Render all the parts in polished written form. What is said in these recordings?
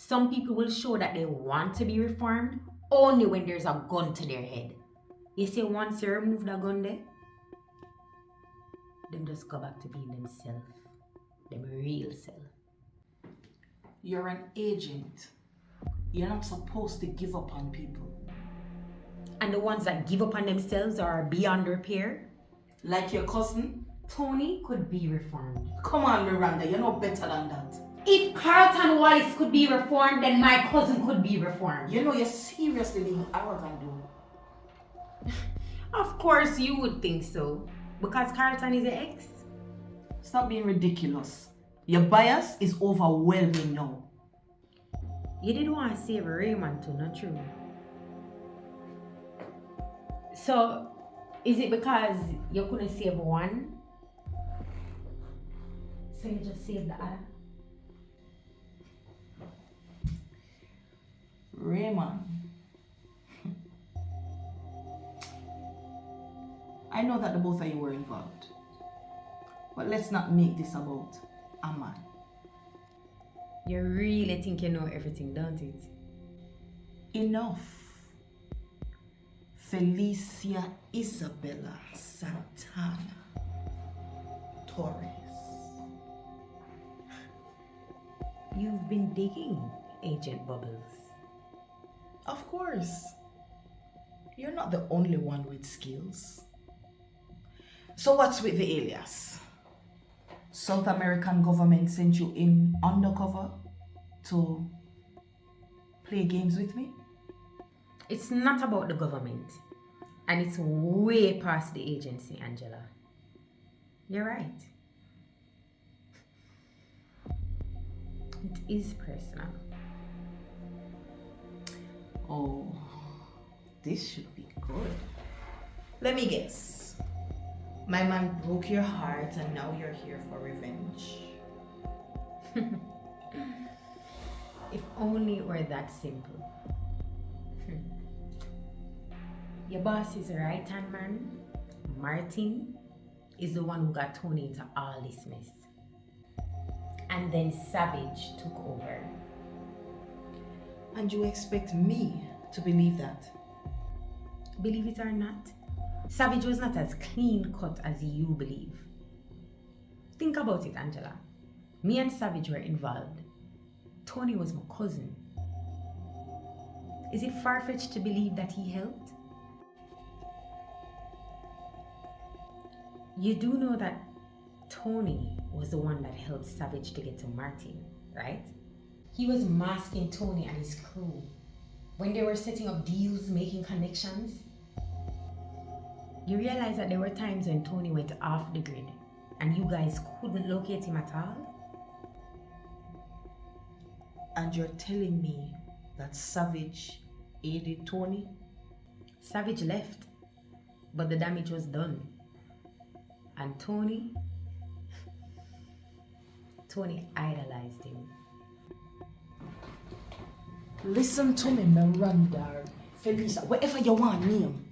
Some people will show that they want to be reformed only when there's a gun to their head. You see, once you remove the gun there, them just go back to being themselves, them real self. You're an agent. You're not supposed to give up on people. And the ones that give up on themselves are beyond repair. Like your cousin? Tony could be reformed. Come on, Miranda, you're no better than that. If Carlton Wallace could be reformed, then my cousin could be reformed. You know, you're seriously being arrogant, though. Of course you would think so, because Carlton is an ex. Stop being ridiculous. Your bias is overwhelming now. You didn't want to save Raymond too, not true? So, is it because you couldn't save one? So you just saved the other? Raymond. I know that the both of you were involved. But let's not make this about a man. You really think you know everything, don't it? Enough. Felicia Isabella Santana Torres. You've been digging, Agent Bubbles. Of course. You're not the only one with skills. So what's with the alias? South American government sent you in undercover to play games with me? It's not about the government. And it's way past the agency, Angela. You're right. It is personal. Oh, this should be good. Let me guess. My man broke your heart and now you're here for revenge. If only it were that simple. Your boss's right-hand man, Martin, is the one who got Tony into all this mess. And then Savage took over. And you expect me to believe that? Believe it or not, Savage was not as clean cut as you believe. Think about it, Angela. Me and Savage were involved. Tony was my cousin. Is it far-fetched to believe that he helped? You do know that Tony was the one that helped Savage to get to Martin, right? He was masking Tony and his crew when they were setting up deals, making connections. You realize that there were times when Tony went off the grid and you guys couldn't locate him at all? And you're telling me that Savage aided Tony? Savage left, but the damage was done. And Tony idolized him. Listen to me, Miranda, Felicia, whatever you want name.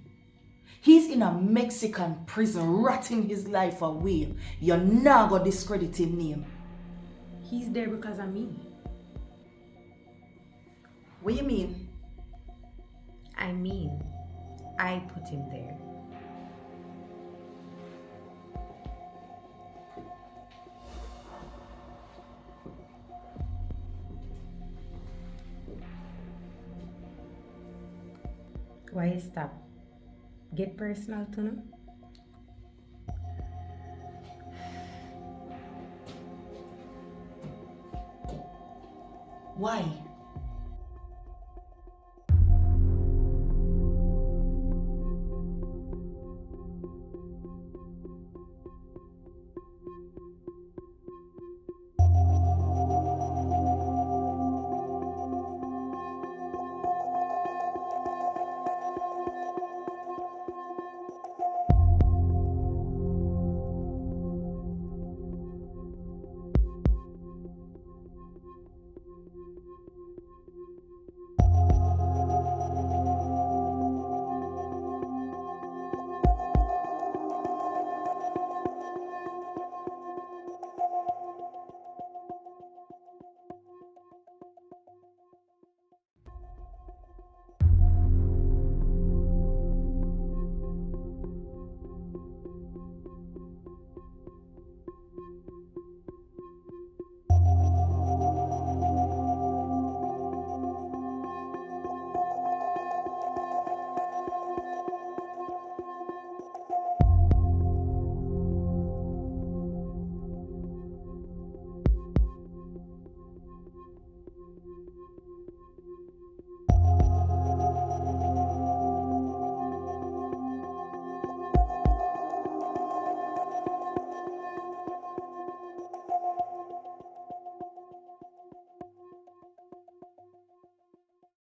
He's in a Mexican prison, rotting his life away. You're not gonna discredit his name. He's there because of me. What you mean? I mean, I put him there. Why you stop? Get personal, Tuna? Why?